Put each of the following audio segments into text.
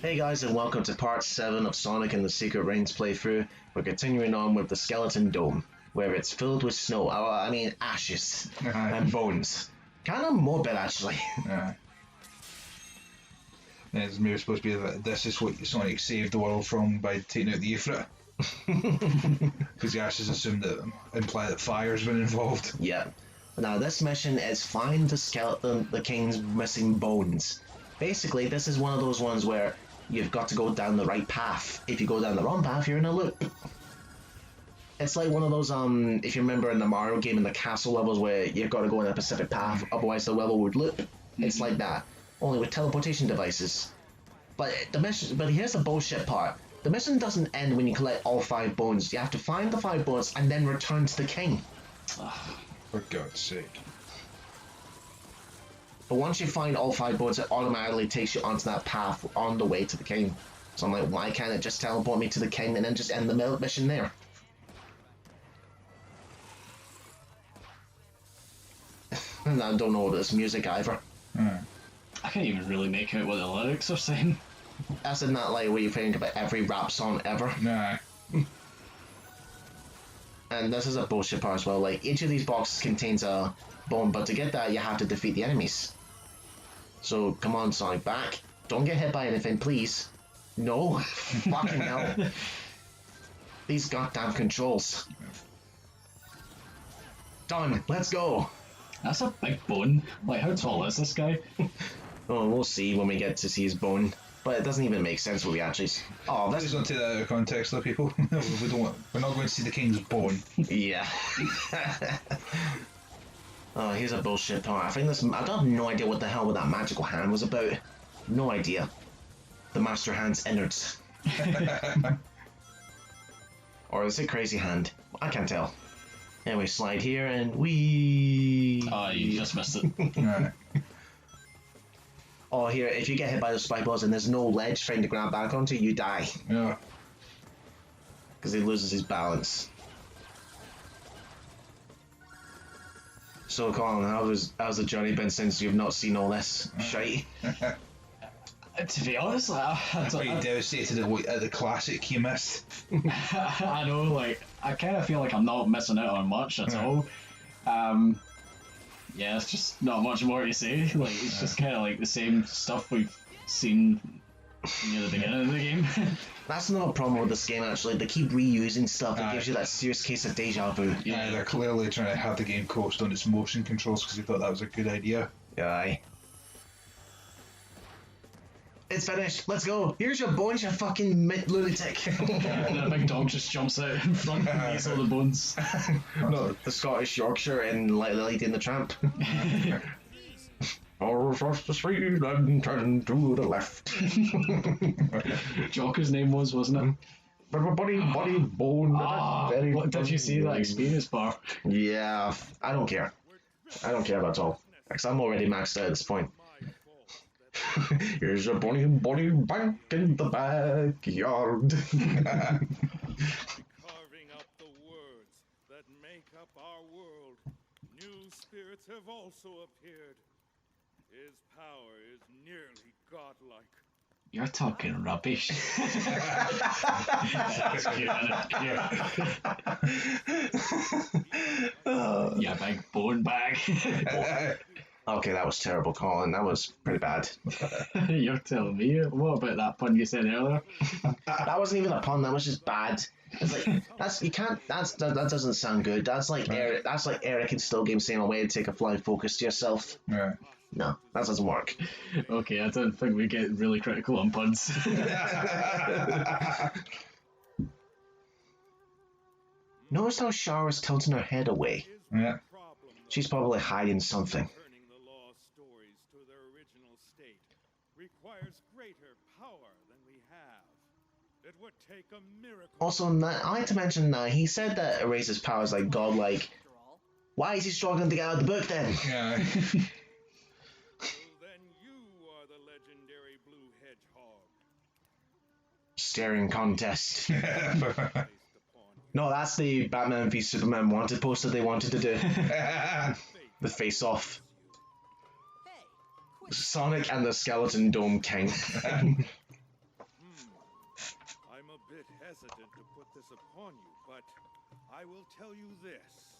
Hey guys, and welcome to part 7 of Sonic and the Secret Rings playthrough. We're continuing on with the Skeleton Dome, where it's filled with snow, ashes, and bones. Kind of morbid actually. It's maybe supposed to be that this is what Sonic saved the world from by taking out the Ifrit. Because the ashes assume that imply that fire's been involved. Yeah. Now this mission is find the skeleton, the king's missing bones. Basically, this is one of those ones where you've got to go down the right path. If you go down the wrong path, you're in a loop. It's like one of those, if you remember in the Mario game in the castle levels where you've got to go in a specific path, otherwise the level would loop. It's like that, only with teleportation devices. But here's the bullshit part. The mission doesn't end when you collect all 5 bones. You have to find the 5 bones and then return to the king. For God's sake. But once you find all 5 bones, it automatically takes you onto that path on the way to the king. So I'm like, why can't it just teleport me to the king and then just end the mission there? And I don't know this music either. I can't even really make out what the lyrics are saying. That's not like what you think about every rap song ever. Nah. And this is a bullshit part as well. Like, each of these boxes contains a bone, but to get that, you have to defeat the enemies. So, come on, Sonic, back. Don't get hit by anything, please. No. Fucking hell. These goddamn controls. Done. Let's go. That's a big bone. Like, how tall is this guy? Oh, we'll see when we get to see his bone. But it doesn't even make sense when we actually... Oh, Please don't take that out of context, though, people. We're not going to see the king's bone. Yeah. Oh, here's a bullshit part. I have no idea what the hell that magical hand was about. No idea. The Master Hand's innards. Or is it Crazy Hand? I can't tell. Anyway, slide here and we. Oh, you just missed it. Right. Oh, here, if you get hit by the spike balls and there's no ledge for him to grab back onto, you die. Yeah. Because he loses his balance. So, Colin, how's the journey been since you've not seen all this shite? To be honest, I Pretty devastated at the classic you missed. I know, like, I kind of feel like I'm not missing out on much at all. Yeah, it's just not much more to say. Like, it's just kind of like the same stuff we've seen near the beginning of the game. That's not a problem with this game, actually. They keep reusing stuff that gives you that serious case of deja vu. Yeah, they're clearly trying to have the game coached on its motion controls because they thought that was a good idea. Aye. It's finished. Let's go. Here's your bones, you fucking lunatic. And a big dog just jumps out in front and eats all the bones. No, the Scottish Yorkshire in Lady and the Tramp. Across the street and turn to the left. Jocker's name was, wasn't it? Buddy, bone. What did you see that experience bar? Yeah, I don't care. I don't care about all. Because I'm already maxed out at this point. Here's a bunny bank in the backyard. Carving up the words that make up our world, new spirits have also appeared. His power is nearly godlike. You're talking rubbish. That's cute, isn't it? Yeah, big bone bag. Okay, that was terrible, Colin. That was pretty bad. You're telling me. What about that pun you said earlier? That wasn't even a pun. That was just bad. It's like that doesn't sound good. That's like Eric. That's like Eric in Still Game saying a way to take a fly focus to yourself. Right. No, that doesn't work. Okay, I don't think we get really critical on puns. Notice how Shara's tilting her head away. Yeah. She's probably hiding something. Returning the lost stories to their original state requires greater power than we have. It would take a miracle. Also, I like to mention he said that Eraser's power is like godlike. Why is he struggling to get out of the book then? Yeah. Then you are the legendary blue hedgehog. Staring contest. Based upon No, that's the Batman v Superman wanted poster they wanted to do. The face off. Sonic and the Skeleton Dome King. hesitant to put this upon you, but I will tell you this.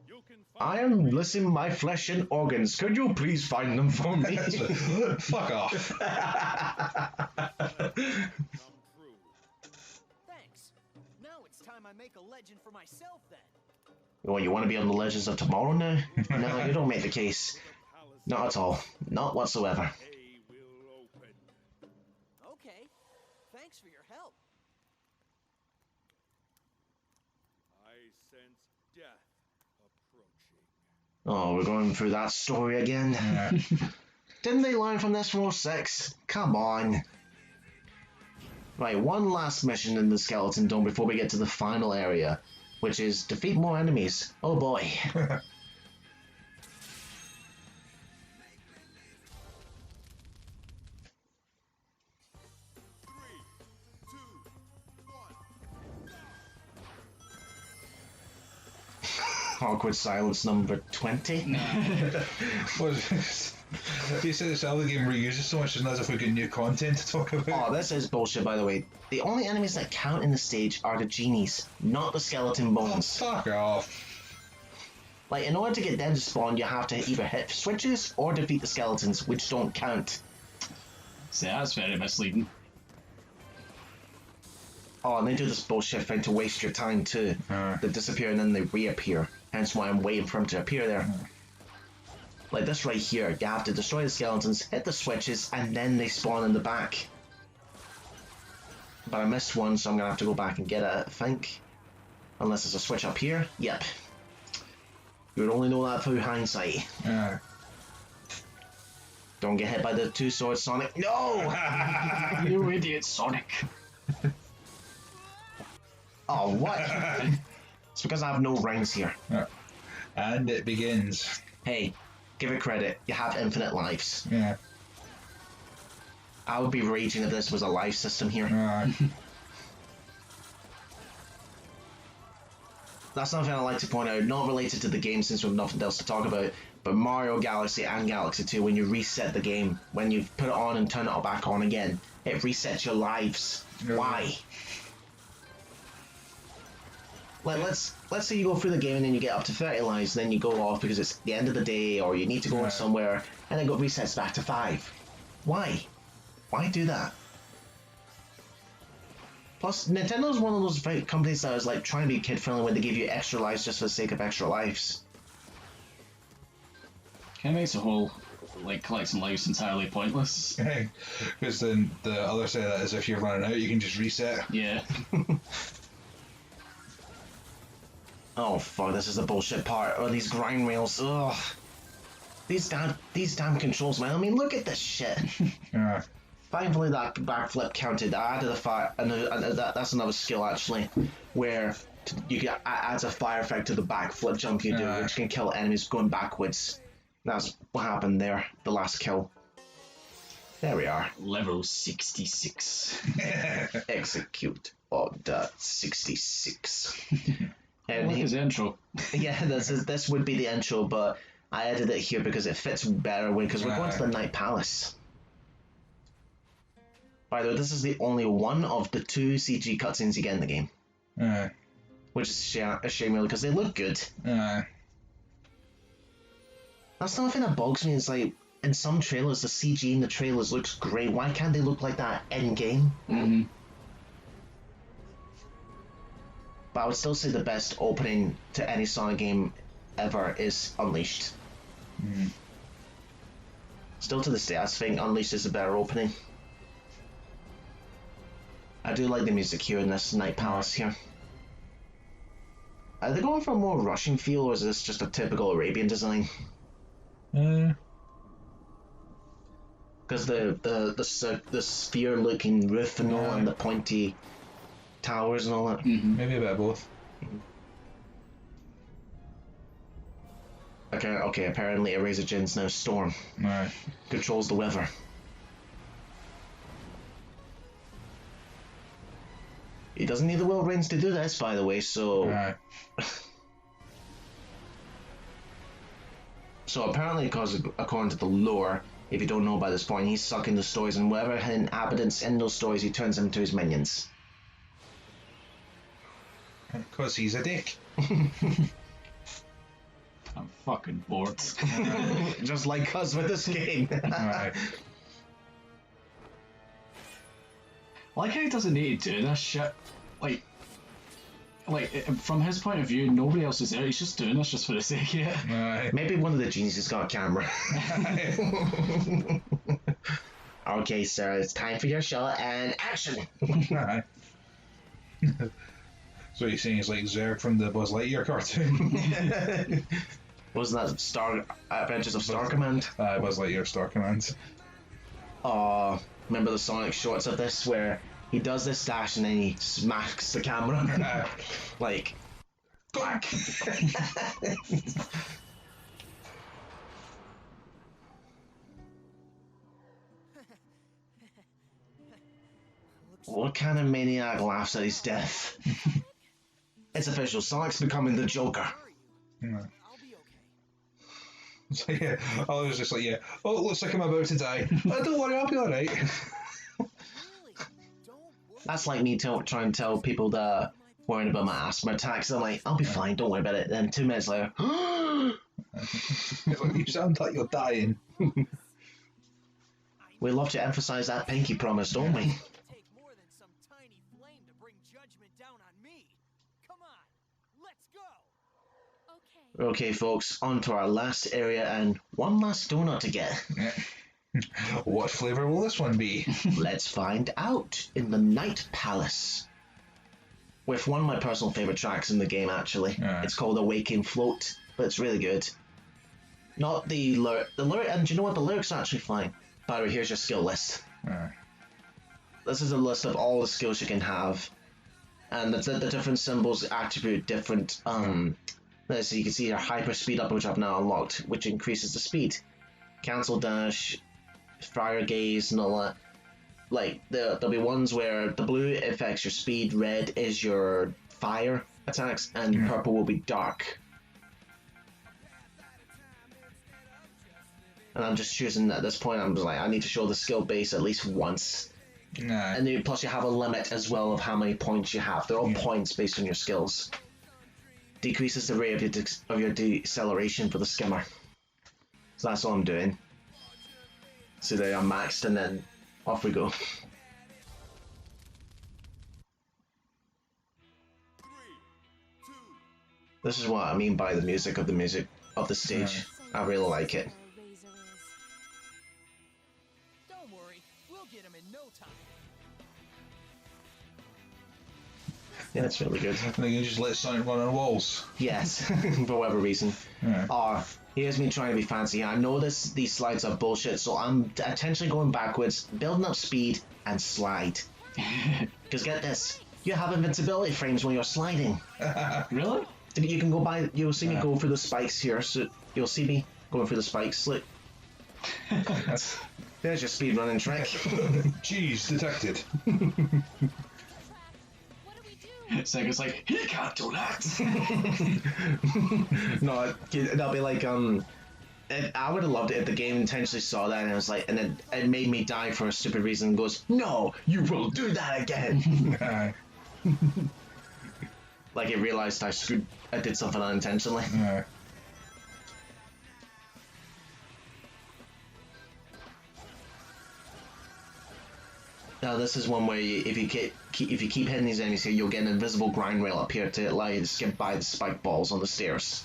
You can I find am missing my flesh and organs. Could you please find them for me? Fuck off. come true. Thanks. Now it's time I make a legend for myself then. Well, you want to be on the Legends of Tomorrow now? No, you don't make the case. The palace Not at all. Not whatsoever. day will open. Okay. Thanks for your help. I sense death approaching. Oh, we're going through that story again. Yeah. Didn't they learn from this from 06? Come on. Right, one last mission in the Skeleton Dome before we get to the final area, which is defeat more enemies. Oh boy. 3, 2, 1. Awkward silence number 20. You said this other game reuses so much, it's not as if we get new content to talk about. Oh, this is bullshit, by the way. The only enemies that count in the stage are the genies, not the skeleton bones. Fuck off. Like, in order to get them to spawn, you have to either hit switches or defeat the skeletons, which don't count. See, that's very misleading. Oh, and they do this bullshit thing to waste your time too. They disappear and then they reappear. Hence why I'm waiting for them to appear there. Like this right here, you have to destroy the skeletons, hit the switches, and then they spawn in the back. But I missed one, so I'm gonna have to go back and get it, I think. Unless there's a switch up here. Yep. You would only know that through hindsight. Yeah. Don't get hit by the two swords, Sonic. No! You idiot, Sonic. Oh, what? It's because I have no rings here. And it begins. Hey, give it credit. You have infinite lives. Yeah. I would be raging if this was a life system here. That's something I like to point out, not related to the game since we have nothing else to talk about, but Mario Galaxy and Galaxy 2, when you reset the game, when you put it on and turn it back on again, it resets your lives. Yeah. Why? Like, let's say you go through the game and then you get up to 30 lives, then you go off because it's the end of the day or you need to go Yeah. somewhere, and it resets back to 5. Why? Why do that? Plus, Nintendo's one of those companies that is like trying to be kid friendly when they give you extra lives just for the sake of extra lives. Kind of makes the whole, like, collecting lives entirely pointless. Because then the other side of that is if you're running out, you can just reset. Yeah. Oh fuck, this is the bullshit part. Oh, these grind rails, ugh. These damn controls, man. I mean, look at this shit. Yeah. Thankfully, that backflip counted. I added a fire, and that's another skill actually, where you get adds a fire effect to the backflip jump you do, Yeah. which can kill enemies going backwards. That's what happened there. The last kill. There we are. Level 66. Execute order 66. And Look his intro. yeah, this would be the intro, but I added it here because it fits better because we're going to the Night Palace. By the way, this is the only one of the 2 CG cutscenes you get in the game, Yeah. which is a shame really because they look good. Yeah. That's another thing that bugs me. Is like in some trailers, the CG in the trailers looks great. Why can't they look like that in game? Mm-hmm. But I would still say the best opening to any Sonic game ever is Unleashed. Still to this day, I think Unleashed is a better opening. I do like the music here in this Night Palace here. Are they going for a more Russian feel, or is this just a typical Arabian design? Because the sphere-looking roof and all, Yeah. and the pointy towers and all that. Maybe a bit of both. Okay, apparently Eraser Jin's now Storm. Right. Controls the weather. He doesn't need the Will Rings to do this, by the way, so... Right. So apparently, because according to the lore, if you don't know by this point, he's sucking the stories, and whatever inhabitants in those stories, he turns them into his minions. Because he's a dick. I'm fucking bored. Just like us with this game. Aye. I like how he doesn't need to do this shit. Like, from his point of view, nobody else is there. He's just doing this just for the sake of it. Aye. Maybe one of the geniuses got a camera. Okay, sir, it's time for your shot and action. Aye. So you're saying he's like Zerg from the Buzz Lightyear cartoon? Wasn't that Star Adventures of Star Command? Buzz Lightyear Star Command. Remember the Sonic shorts of this where he does this dash and then he smacks the camera? Like, Back. what kind of maniac laughs at his death? It's official, Sonic's becoming the Joker. Yeah. I'll be okay. So yeah, I was just like, yeah. Oh, it looks like I'm about to die. Oh, don't worry, I'll be all right. Really? Don't worry. That's like me trying to tell people that worrying about my asthma attacks. I'm like, I'll be fine, don't worry about it. Then 2 minutes later, You sound like you're dying. we love to emphasize that pinky promise, don't we? Take more than some tiny flame to bring judgment down on me. Come on, let's go. Okay. Okay, folks, on to our last area and one last donut to get. What flavour will this one be? Let's find out in the Night Palace. With one of my personal favourite tracks in the game, actually. Yeah. It's called Awakening Float, but it's really good. Not the lyric, and do you know what? The lyrics are actually fine. By the way, here's your skill list. This is a list of all the skills you can have. And the different symbols attribute different, let's see, you can see your hyper speed up, which I've now unlocked, which increases the speed. Cancel dash, fire gaze, and all that. Like, there'll be ones where the blue affects your speed, red is your fire attacks, and purple will be dark. And I'm just choosing at this point, I'm just like, I need to show the skill base at least once. Nah. And then, plus you have a limit as well of how many points you have. They're all points based on your skills. Decreases the rate of your deceleration for the skimmer. So that's all I'm doing. So there I'm maxed and then off we go. This is what I mean by the music of the stage. I really like it. Don't worry, we'll get him in no time. Yeah, it's really good. I think you just let Sonic run on walls. Yes, for whatever reason. Yeah. Here's me trying to be fancy. I know these slides are bullshit, so I'm intentionally going backwards, building up speed, and slide. Because get this, you have invincibility frames when you're sliding. Really? You can go by, you'll see me go through the spikes here, so you'll see me going through the spikes. Look. There's your speed running trick. Jeez, detected. What do we do? It's like, he can't do that! No, that'll be like, I would have loved it if the game intentionally saw that and it was like, and then it made me die for a stupid reason and goes, no, you will do that again. Aye. Like it realized I did something unintentionally. Aye. Now this is one where if you keep hitting these enemies here, you'll get an invisible grind rail up here to allow you to skip by the spike balls on the stairs.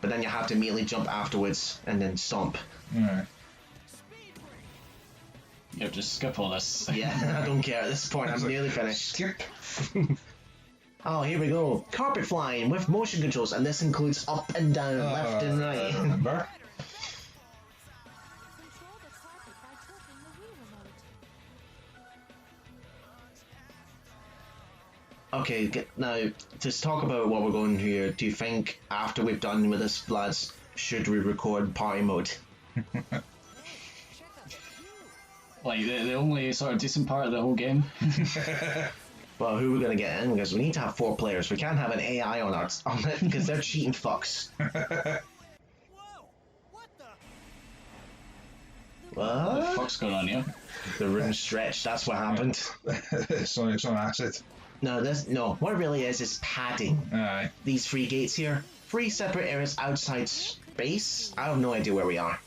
But then you have to immediately jump afterwards and then stomp. Aye. You have to skip all this. Yeah, I don't care at this point. I'm nearly finished. Skip. Oh, here we go. Carpet flying with motion controls, and this includes up and down, left and right. Remember? Control the carpet by tilting the Wii remote. Okay, now, to talk about what we're going here, do you think after we've done with this, lads, should we record party mode? Like, the only sort of decent part of the whole game. Well, who are we going to get in? Because we need to have 4 players. We can't have an AI on it because they're cheating fucks. Whoa! What the? What the What? fuck's going on here? The room stretched, that's what happened. Sonic's on acid. No. What it really is padding. Aye. These 3 gates here, 3 separate areas outside space. I have no idea where we are.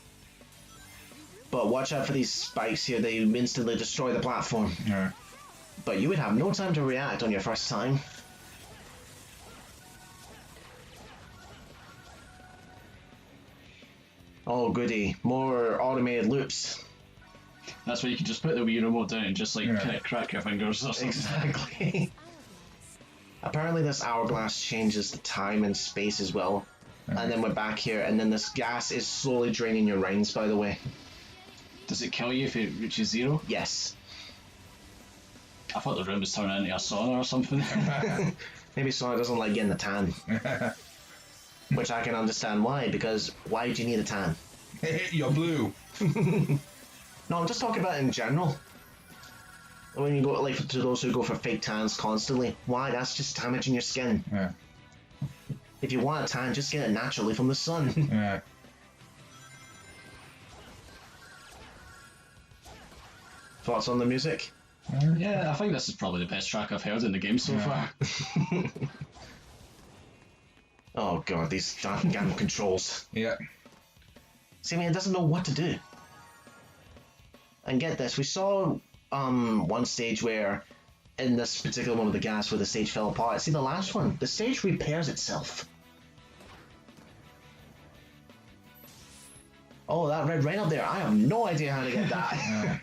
But watch out for these spikes here. They instantly destroy the platform. Yeah. But you would have no time to react on your first time. Oh goody, more automated loops. That's where you can just put the Wii remote down and just like crack your fingers or something. Exactly. Apparently this hourglass changes the time and space as well. And then we're back here, and then this gas is slowly draining your rounds, by the way. Does it kill you if it reaches 0? Yes. I thought the room was turning into a sauna or something. Maybe Sonic doesn't like getting the tan. Which I can understand why, because why do you need a tan? You're blue. No, I'm just talking about in general. When you go, like, to those who go for fake tans constantly, why? That's just damaging your skin. Yeah. If you want a tan, just get it naturally from the sun. Yeah. Thoughts on the music? Yeah, I think this is probably the best track I've heard in the game so far. Oh god, these damn controls. Yeah. See, I mean, it doesn't know what to do. And get this, we saw one stage where, in this particular one with the gas, where the stage fell apart. See, the last one, the stage repairs itself. Oh, that red rain up there, I have no idea how to get that.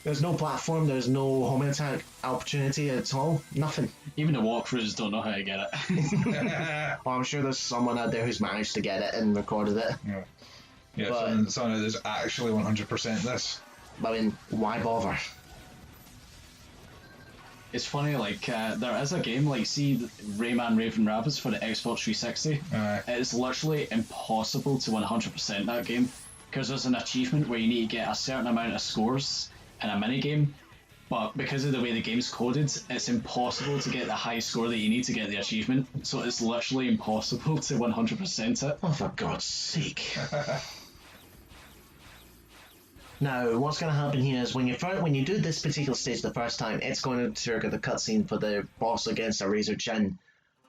There's no platform, there's no home attack opportunity at all, nothing. Even the walkthroughs don't know how to get it. Oh, I'm sure there's someone out there who's managed to get it and recorded it. Yeah. Yeah, But- so now there's actually 100% this. I mean, why bother? It's funny, like, there is a game, like, see Rayman Raven Rabbids for the Xbox 360. Aye. It's literally impossible to 100% that game, because there's an achievement where you need to get a certain amount of scores in a minigame, but because of the way the game's coded, it's impossible to get the high score that you need to get the achievement, so it's literally impossible to 100% it. Oh, for God's sake. Now, what's going to happen here is when you do this particular stage the first time, it's going to trigger the cutscene for the boss against a Razor Chin.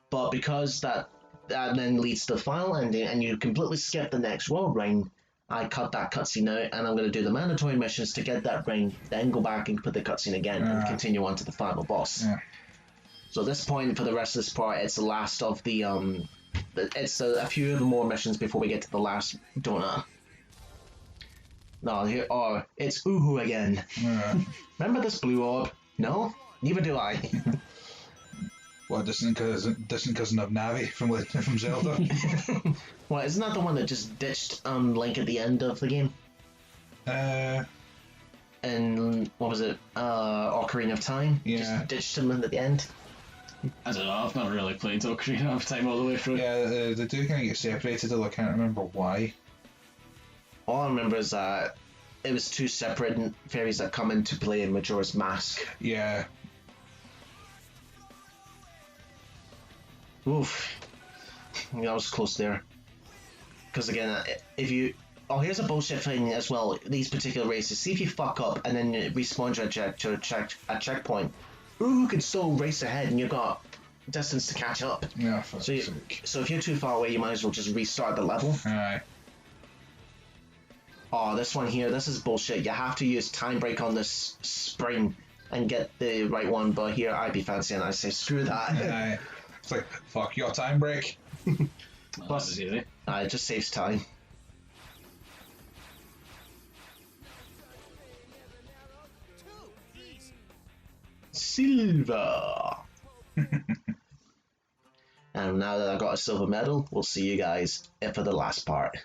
But because that then leads to the final ending, and you completely skip the next world ring, I cut that cutscene out, and I'm going to do the mandatory missions to get that ring, then go back and put the cutscene again, and continue on to the final boss. Yeah. So at this point, for the rest of this part, it's the last of the, it's a few of the more missions before we get to the last donut. No, here, oh, it's Uhu again. Remember this blue orb? No? Neither do I. What, distant cousin of Navi from Zelda? Well, isn't that the one that just ditched Link at the end of the game? And what was it? Ocarina of Time? Yeah. Just ditched him at the end? I don't know, I've never really played Ocarina of Time all the way through. Yeah, they do kind of get separated, though I can't remember why. All I remember is that it was 2 separate fairies that come into play in Majora's Mask. Yeah. Oof. That was close there. Because again, if you... Oh, here's a bullshit thing as well. These particular races. See if you fuck up and then you respawn to a checkpoint. Ooh, can still race ahead and you've got distance to catch up. Yeah, for So, so if you're too far away, you might as well just restart the level. Aye. Oh, this one here, this is bullshit. You have to use time break on this spring and get the right one, but here I'd be fancy and I say screw that. Aye. It's like, fuck your time break. Plus, That was easy. it just saves time. Silver! And now that I got a silver medal, we'll see you guys for the last part.